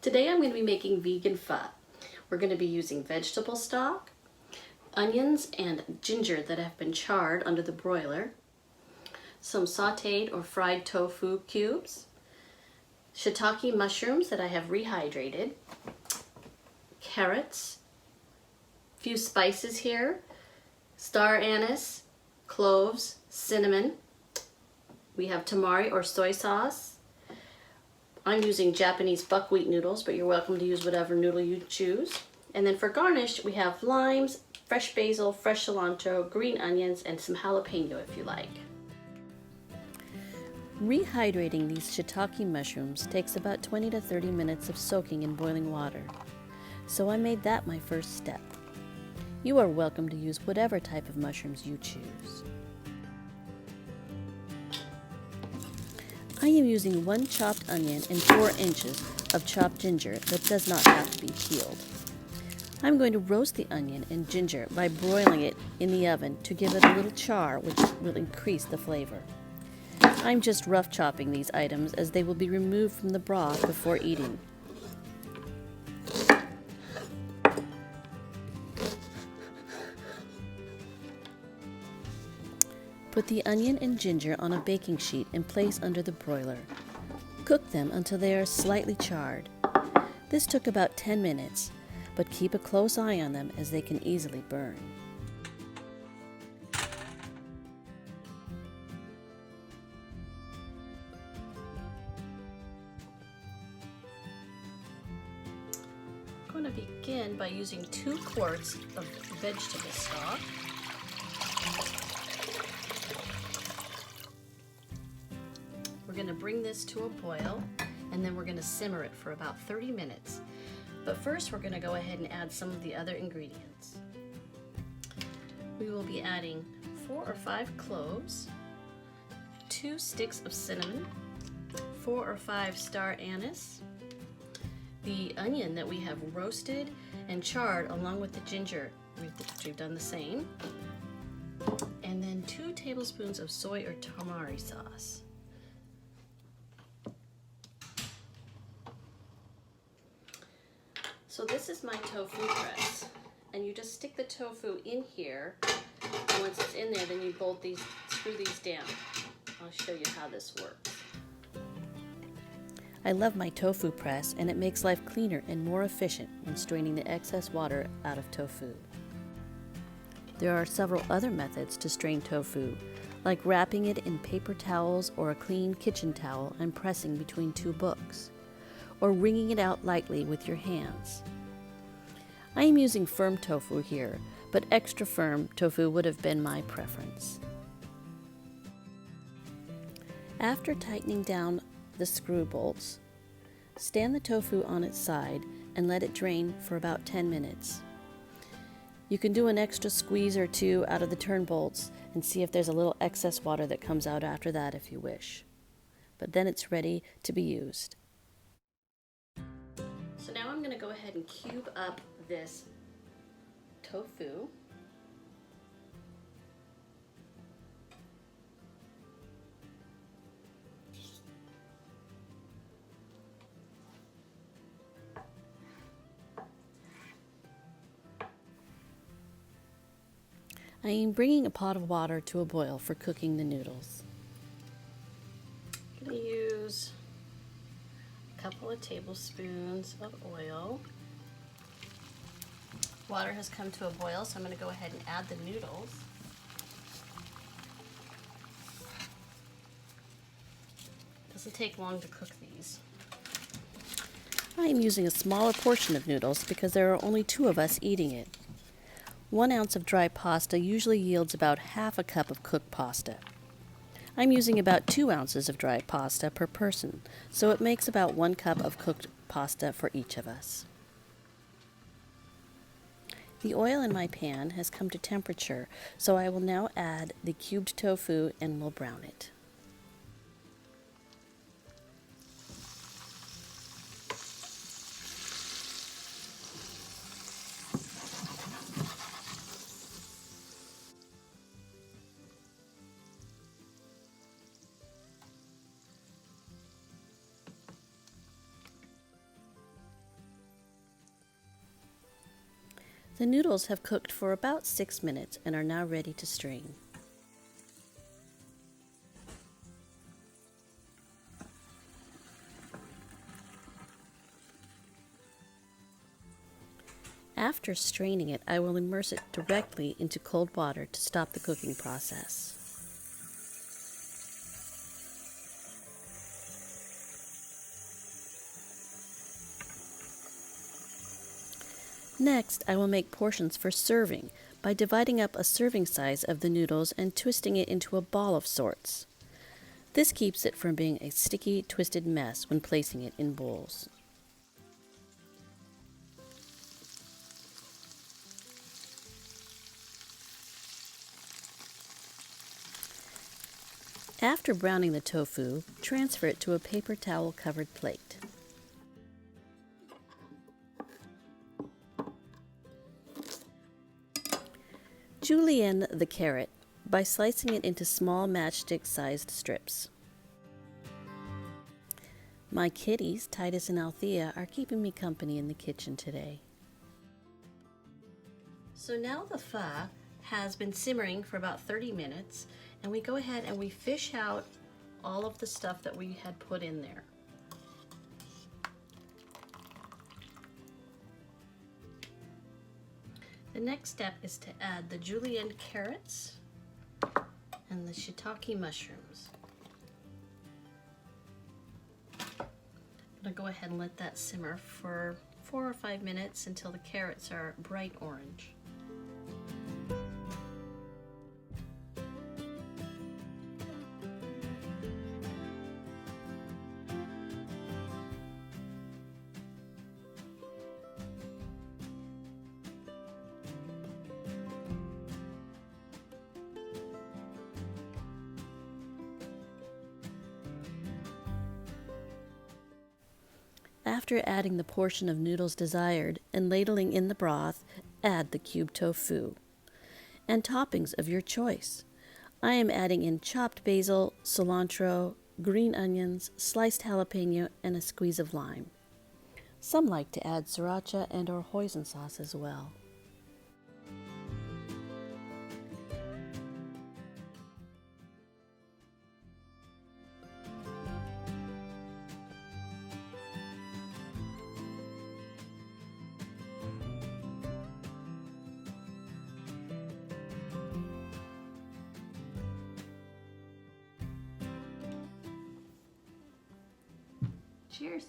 Today I'm going to be making vegan pho. We're going to be using vegetable stock, onions and ginger that have been charred under the broiler, some sauteed or fried tofu cubes, shiitake mushrooms that I have rehydrated, carrots, a few spices here, star anise, cloves, cinnamon. We have tamari or soy sauce. I'm using Japanese buckwheat noodles, but you're welcome to use whatever noodle you choose. And then for garnish, we have limes, fresh basil, fresh cilantro, green onions, and some jalapeno if you like. Rehydrating these shiitake mushrooms takes about 20 to 30 minutes of soaking in boiling water. So I made that my first step. You are welcome to use whatever type of mushrooms you choose. I am using 1 chopped onion and 4 inches of chopped ginger that does not have to be peeled. I'm going to roast the onion and ginger by broiling it in the oven to give it a little char, which will increase the flavor. I'm just rough chopping these items as they will be removed from the broth before eating. Put the onion and ginger on a baking sheet and place under the broiler. Cook them until they are slightly charred. This took about 10 minutes, but keep a close eye on them as they can easily burn. I'm going to begin by using 2 quarts of vegetable stock. We're going to bring this to a boil, and then we're going to simmer it for about 30 minutes. But first we're going to go ahead and add some of the other ingredients. We will be adding 4 or 5 cloves, 2 sticks of cinnamon, 4 or 5 star anise, the onion that we have roasted and charred along with the ginger, we've done the same, and then 2 tablespoons of soy or tamari sauce. So this is my tofu press, and you just stick the tofu in here, and once it's in there, then you screw these down. I'll show you how this works. I love my tofu press, and it makes life cleaner and more efficient when straining the excess water out of tofu. There are several other methods to strain tofu, like wrapping it in paper towels or a clean kitchen towel and pressing between 2 books, or wringing it out lightly with your hands. I am using firm tofu here, but extra firm tofu would have been my preference. After tightening down the screw bolts, stand the tofu on its side and let it drain for about 10 minutes. You can do an extra squeeze or 2 out of the turn bolts and see if there's a little excess water that comes out after that if you wish. But then it's ready to be used. So now I'm going to go ahead and cube up this tofu. I am bringing a pot of water to a boil for cooking the noodles. I'm going to use a couple of tablespoons of oil. Water has come to a boil, so I'm going to go ahead and add the noodles. It doesn't take long to cook these. I am using a smaller portion of noodles because there are only 2 of us eating it. 1 ounce of dry pasta usually yields about half a cup of cooked pasta. I'm using about 2 ounces of dry pasta per person, so it makes about 1 cup of cooked pasta for each of us. The oil in my pan has come to temperature, so I will now add the cubed tofu and will brown it. The noodles have cooked for about 6 minutes and are now ready to strain. After straining it, I will immerse it directly into cold water to stop the cooking process. Next, I will make portions for serving by dividing up a serving size of the noodles and twisting it into a ball of sorts. This keeps it from being a sticky, twisted mess when placing it in bowls. After browning the tofu, transfer it to a paper towel covered plate. Julienne the carrot by slicing it into small matchstick-sized strips. My kitties, Titus and Althea, are keeping me company in the kitchen today. So now the pho has been simmering for about 30 minutes, and we go ahead and we fish out all of the stuff that we had put in there. The next step is to add the julienned carrots and the shiitake mushrooms. I'm going to go ahead and let that simmer for 4 or 5 minutes until the carrots are bright orange. After adding the portion of noodles desired and ladling in the broth, add the cubed tofu and toppings of your choice. I am adding in chopped basil, cilantro, green onions, sliced jalapeño, and a squeeze of lime. Some like to add Sriracha and or hoisin sauce as well. Cheers.